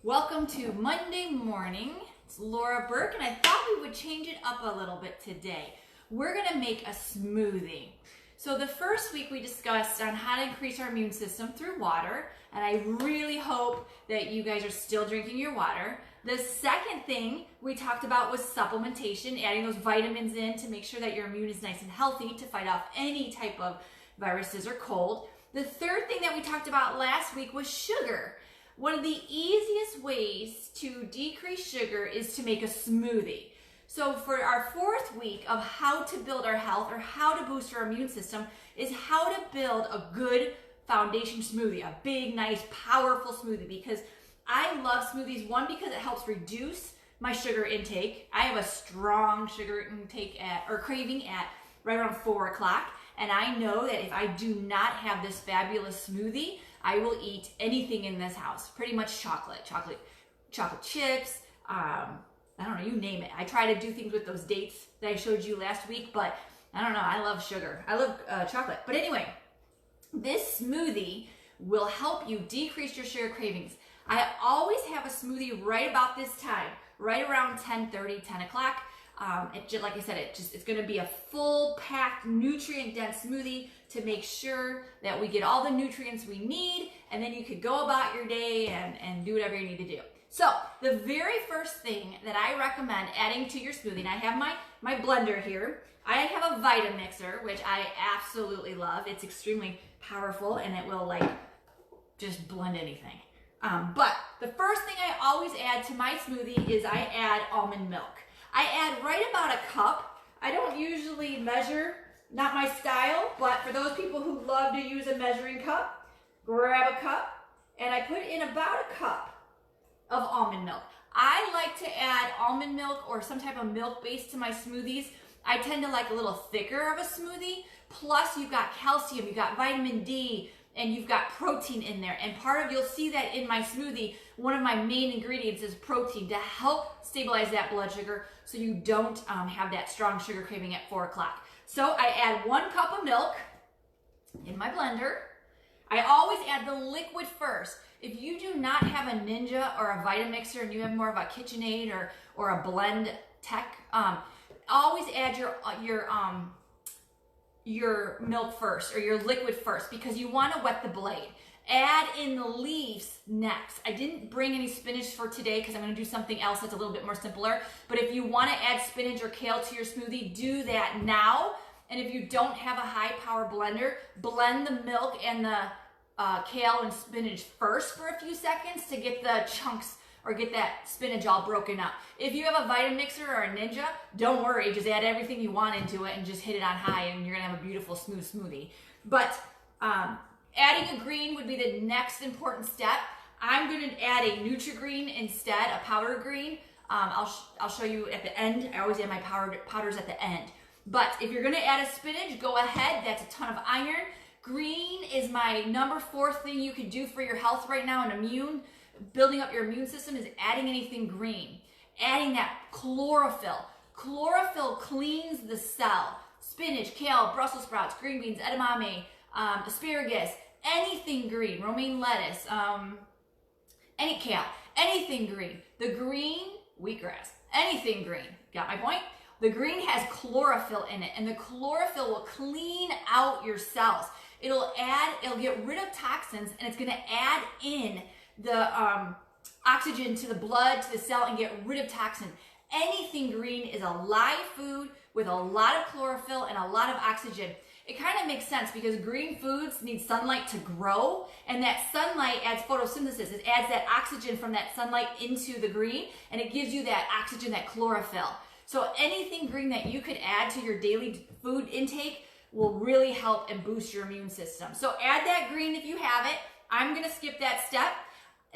Welcome to Monday morning. It's Laura Burke, and I thought we would change it up a little bit today. We're gonna make a smoothie. So the first week we discussed on how to increase our immune system through water, and I really hope that you guys are still drinking your water. The second thing we talked about was supplementation, adding those vitamins in to make sure that your immune is nice and healthy to fight off any type of viruses or cold. The third thing that we talked about last week was sugar. One of the easiest ways to decrease sugar is to make a smoothie. So for our fourth week of how to build our health or how to boost our immune system is how to build a good foundation smoothie, a big, nice, powerful smoothie, because I love smoothies. One, because it helps reduce my sugar intake. I have a strong sugar intake craving at right around 4 o'clock. And I know that if I do not have this fabulous smoothie, I will eat anything in this house, pretty much chocolate chips, I don't know, you name it. I try to do things with those dates that I showed you last week, but I don't know, I love sugar. I love chocolate. But anyway, this smoothie will help you decrease your sugar cravings. I always have a smoothie right about this time, right around 10:30, 10 o'clock. Like I said, it's going to be a full-packed, nutrient-dense smoothie to make sure that we get all the nutrients we need, and then you could go about your day and do whatever you need to do. So the very first thing that I recommend adding to your smoothie, and I have my blender here. I have a Vitamixer, which I absolutely love. It's extremely powerful, and it will just blend anything. But the first thing I always add to my smoothie is I add almond milk. I add right about a cup. I don't usually measure, not my style, but for those people who love to use a measuring cup, grab a cup, and I put in about a cup of almond milk. I like to add almond milk or some type of milk base to my smoothies. I tend to like a little thicker of a smoothie, plus you've got calcium, you've got vitamin D, and you've got protein in there. And you'll see that in my smoothie, one of my main ingredients is protein to help stabilize that blood sugar so you don't have that strong sugar craving at 4 o'clock. So I add 1 cup of milk in my blender. I always add the liquid first. If you do not have a Ninja or a Vitamixer and you have more of a KitchenAid or a blend tech, always add your milk first or your liquid first, because you want to wet the blade. Add in the leaves next. I didn't bring any spinach for today because I'm going to do something else that's a little bit more simpler. But if you want to add spinach or kale to your smoothie, do that now. And if you don't have a high power blender, blend the milk and the kale and spinach first for a few seconds to get the chunks or get that spinach all broken up. If you have a Vitamixer or a Ninja, don't worry, just add everything you want into it and just hit it on high and you're gonna have a beautiful smooth smoothie. But adding a green would be the next important step. I'm gonna add a Nutri-Green instead, a powder green. I'll show you at the end. I always add my powders at the end. But if you're gonna add a spinach, go ahead, that's a ton of iron. Green is my number 4 thing you could do for your health right now and building up your immune system is adding anything green. Adding that chlorophyll. Chlorophyll cleans the cell. Spinach, kale, Brussels sprouts, green beans, edamame, asparagus, anything green, romaine lettuce, any kale, anything green. The green, wheatgrass, anything green. Got my point? The green has chlorophyll in it, and the chlorophyll will clean out your cells. It'll get rid of toxins, and it's gonna add in the oxygen to the blood, to the cell, and get rid of toxin. Anything green is a live food with a lot of chlorophyll and a lot of oxygen. It kind of makes sense because green foods need sunlight to grow, and that sunlight adds photosynthesis. It adds that oxygen from that sunlight into the green, and it gives you that oxygen, that chlorophyll. So anything green that you could add to your daily food intake will really help and boost your immune system. So add that green if you have it. I'm gonna skip that step.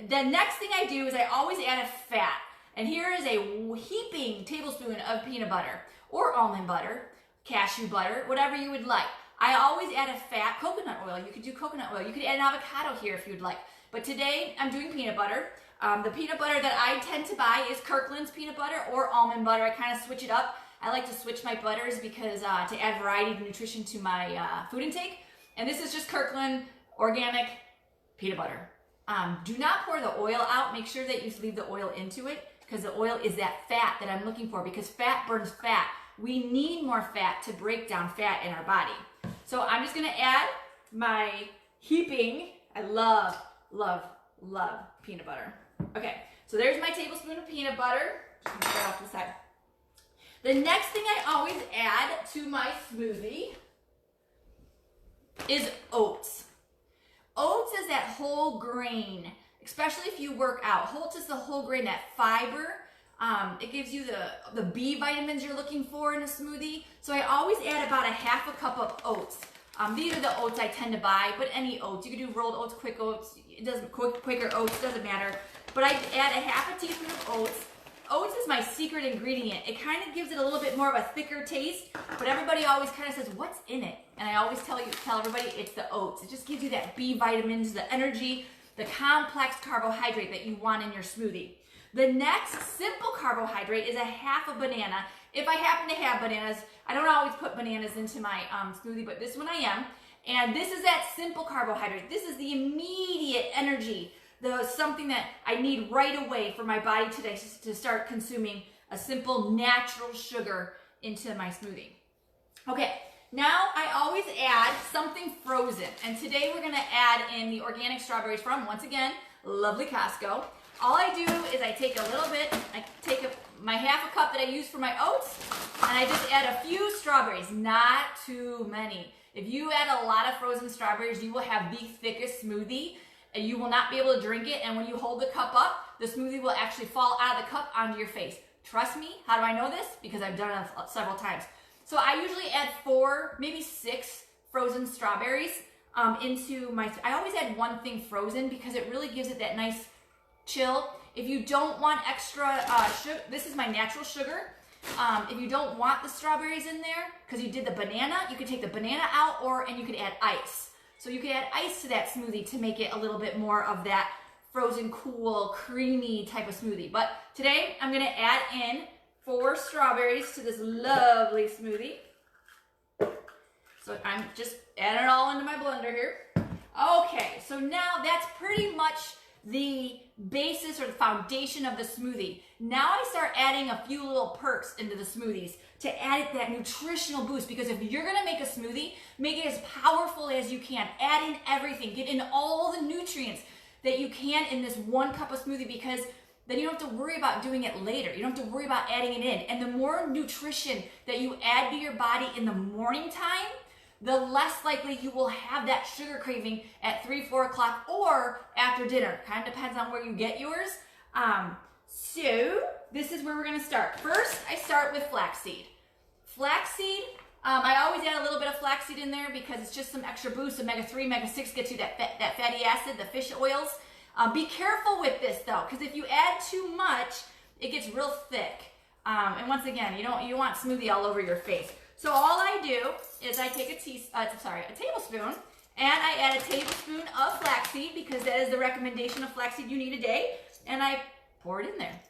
The next thing I do is I always add a fat. And here is a heaping tablespoon of peanut butter or almond butter, cashew butter, whatever you would like. I always add a fat, coconut oil. You could do coconut oil. You could add an avocado here if you'd like. But today I'm doing peanut butter. The peanut butter that I tend to buy is Kirkland's peanut butter or almond butter. I kind of switch it up. I like to switch my butters because to add variety of nutrition to my food intake. And this is just Kirkland organic peanut butter. Do not pour the oil out. Make sure that you leave the oil into it because the oil is that fat that I'm looking for because fat burns fat. We need more fat to break down fat in our body. So I'm just gonna add my heaping. I love, love, love peanut butter. Okay, so there's my tablespoon of peanut butter. Just gonna start off the side. The next thing I always add to my smoothie is oats. Oats is that whole grain, especially if you work out. Oats is the whole grain, that fiber. It gives you the B vitamins you're looking for in a smoothie. So I always add about a half a cup of oats. These are the oats I tend to buy, but any oats. You can do rolled oats, quick oats, it doesn't, Quaker oats, doesn't matter. But I add a half a teaspoon of oats. Oats is my secret ingredient. It kind of gives it a little bit more of a thicker taste, but everybody always kind of says, what's in it? And I always tell everybody it's the oats. It just gives you that B vitamins, the energy, the complex carbohydrate that you want in your smoothie. The next simple carbohydrate is a half a banana. If I happen to have bananas, I don't always put bananas into my smoothie, but this one I am. And this is that simple carbohydrate. This is the immediate energy, something that I need right away for my body today to start consuming a simple natural sugar into my smoothie. Okay, now I always add something frozen. And today we're gonna add in the organic strawberries from, once again, lovely Costco. All I do is I take a little bit, I take my half a cup that I use for my oats, and I just add a few strawberries, not too many. If you add a lot of frozen strawberries, you will have the thickest smoothie, and you will not be able to drink it, and when you hold the cup up, the smoothie will actually fall out of the cup onto your face. Trust me, how do I know this? Because I've done it several times. So I usually add 4, maybe 6 frozen strawberries into my, I always add one thing frozen because it really gives it that nice chill. If you don't want extra sugar, this is my natural sugar. If you don't want the strawberries in there because you did the banana, you could take the banana out and you could add ice. So you could add ice to that smoothie to make it a little bit more of that frozen, cool, creamy type of smoothie. But today I'm gonna add in 4 strawberries to this lovely smoothie. So I'm just adding it all into my blender here. Okay, so now that's pretty much the basis or the foundation of the smoothie. Now I start adding a few little perks into the smoothies to add it that nutritional boost, because if you're gonna make a smoothie, make it as powerful as you can. Add in everything, get in all the nutrients that you can in this 1 cup of smoothie, because then you don't have to worry about doing it later. You don't have to worry about adding it in. And the more nutrition that you add to your body in the morning time, the less likely you will have that sugar craving at 3, 4 o'clock or after dinner. Kind of depends on where you get yours. So this is where we're gonna start. First, I start with flaxseed. Flaxseed, I always add a little bit of flaxseed in there because it's just some extra boost. Omega-3, omega-6 gets you that fatty acid, the fish oils. Be careful with this though, because if you add too much, it gets real thick. And once again, you want smoothie all over your face. So all I do is I take a tablespoon, and I add a tablespoon of flaxseed because that is the recommendation of flaxseed you need a day, and I pour it in there.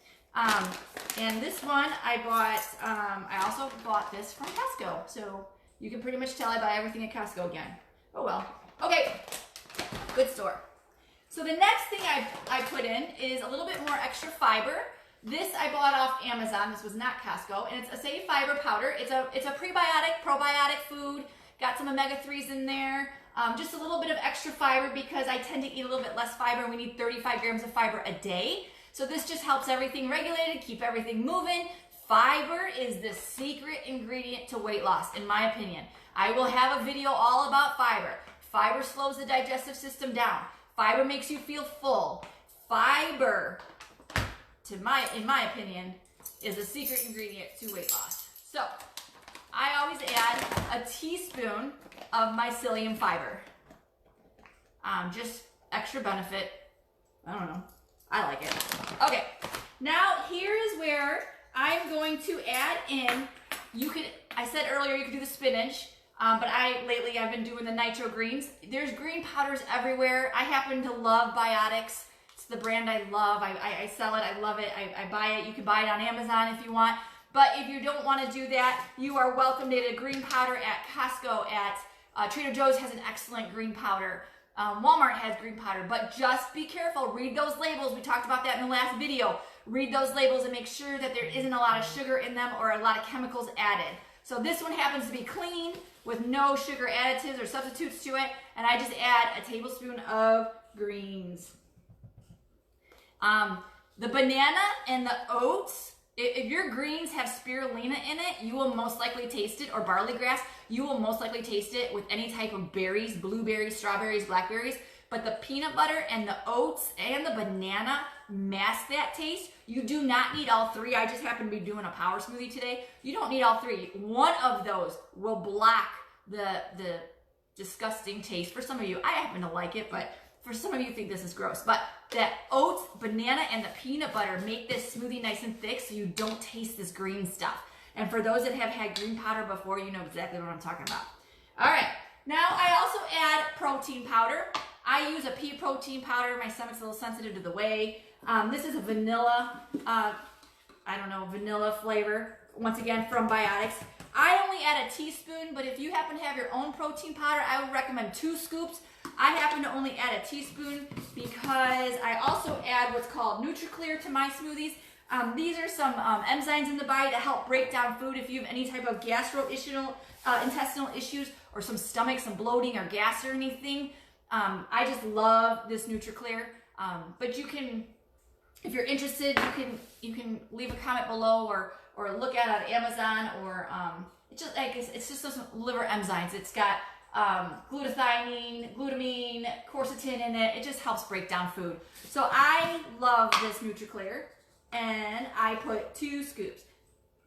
And this one I bought, I also bought this from Costco, so you can pretty much tell I buy everything at Costco again. Oh well. Okay, good store. So the next thing I put in is a little bit more extra fiber. This I bought off Amazon. This was not Costco, and it's Acai fiber powder. It's a prebiotic, probiotic food. Got some omega-3s in there. Just a little bit of extra fiber because I tend to eat a little bit less fiber. We need 35 grams of fiber a day. So this just helps everything regulated, keep everything moving. Fiber is the secret ingredient to weight loss, in my opinion. I will have a video all about fiber. Fiber slows the digestive system down. Fiber makes you feel full. Fiber, in my opinion, is a secret ingredient to weight loss. So I always add a teaspoon of mycelium fiber. Just extra benefit. I don't know. I like it. Okay, now here is where I'm going to add in, I said earlier you could do the spinach, but lately I've been doing the nitro greens. There's green powders everywhere. I happen to love Biotics. It's the brand I love. I sell it. I love it. I buy it. You can buy it on Amazon if you want. But if you don't want to do that, you are welcome to get a green powder at Costco. At Trader Joe's has an excellent green powder. Walmart has green powder, but just be careful. Read those labels. We talked about that in the last video. Read those labels and make sure that there isn't a lot of sugar in them or a lot of chemicals added. So this one happens to be clean with no sugar additives or substitutes to it, and I just add a tablespoon of greens. The banana and the oats, if your greens have spirulina in it, you will most likely taste it, or barley grass, you will most likely taste it with any type of berries, blueberries, strawberries, blackberries. But the peanut butter and the oats and the banana mask that taste. You do not need all three. I just happen to be doing a power smoothie today. You don't need all three. One of those will block the disgusting taste. For some of you, I happen to like it, but for some of you think this is gross. But that oats, banana, and the peanut butter make this smoothie nice and thick so you don't taste this green stuff. And for those that have had green powder before, you know exactly what I'm talking about. All right, now I also add protein powder. I use a pea protein powder. My stomach's a little sensitive to the whey. This is a vanilla, vanilla flavor. Once again, from Biotics. I only add a teaspoon, but if you happen to have your own protein powder, I would recommend 2 scoops. I happen to only add a teaspoon because I also add what's called NutriClear to my smoothies. These are some enzymes in the body that help break down food if you have any type of intestinal issues or some stomach, some bloating or gas or anything. I just love this NutriClear. But you can, if you're interested, you can leave a comment below or look at it on Amazon or it's just those liver enzymes. It's got glutathione, glutamine, quercetin in it. It just helps break down food. So I love this NutriClear, and I put 2 scoops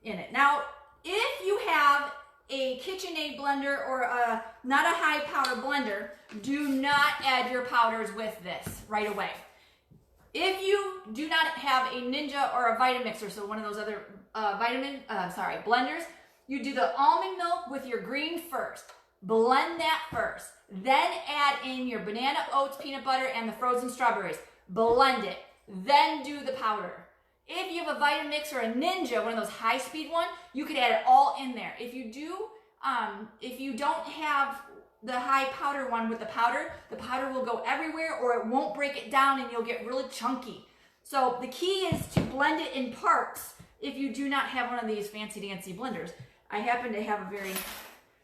in it. Now, if you have a KitchenAid blender or not a high powder blender, do not add your powders with this right away. If you do not have a Ninja or a Vitamixer, so one of those other blenders, you do the almond milk with your green first. Blend that first. Then add in your banana, oats, peanut butter, and the frozen strawberries. Blend it. Then do the powder. If you have a Vitamix or a Ninja, one of those high-speed ones, you could add it all in there. If you do, if you don't have the high powder one with the powder will go everywhere or it won't break it down and you'll get really chunky. So the key is to blend it in parts if you do not have one of these fancy-dancy blenders. I happen to have a very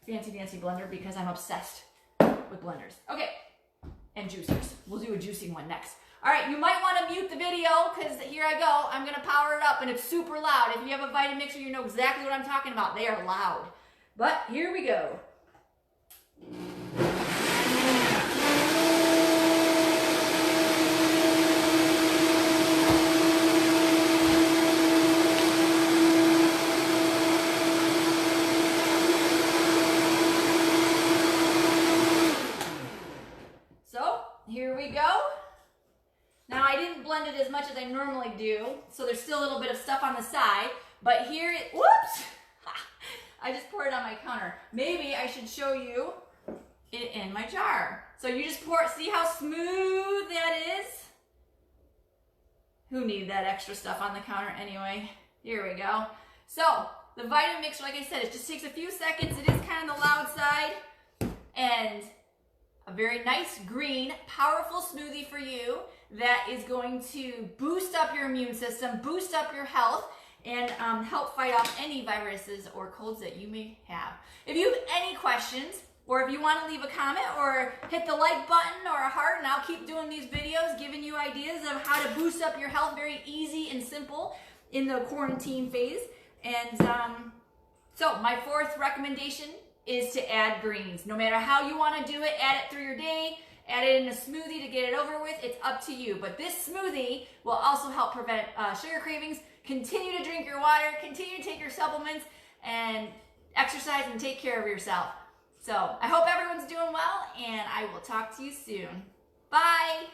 fancy-dancy blender because I'm obsessed with blenders. Okay, and juicers. We'll do a juicing one next. All right, you might want to mute the video because here I go. I'm going to power it up and it's super loud. If you have a Vitamixer, you know exactly what I'm talking about. They are loud. But here we go. So, here we go. Now, I didn't blend it as much as I normally do, so there's still a little bit of stuff on the side, but here it, whoops! I just poured it on my counter. Maybe I should show you it in my jar. So you just pour it, see how smooth that is? Who needs that extra stuff on the counter anyway? Here we go. So, the Vitamix, like I said, it just takes a few seconds. It is kind of the loud side, and a very nice, green, powerful smoothie for you that is going to boost up your immune system, boost up your health, and help fight off any viruses or colds that you may have. If you have any questions, or if you want to leave a comment, or hit the like button or a heart, and I'll keep doing these videos, giving you ideas of how to boost up your health, very easy and simple in the quarantine phase. And so my 4th recommendation is to add greens. No matter how you want to do it, add it through your day, add it in a smoothie to get it over with, it's up to you. But this smoothie will also help prevent sugar cravings. Continue to drink your water, continue to take your supplements, and exercise and take care of yourself. So I hope everyone's doing well, and I will talk to you soon. Bye!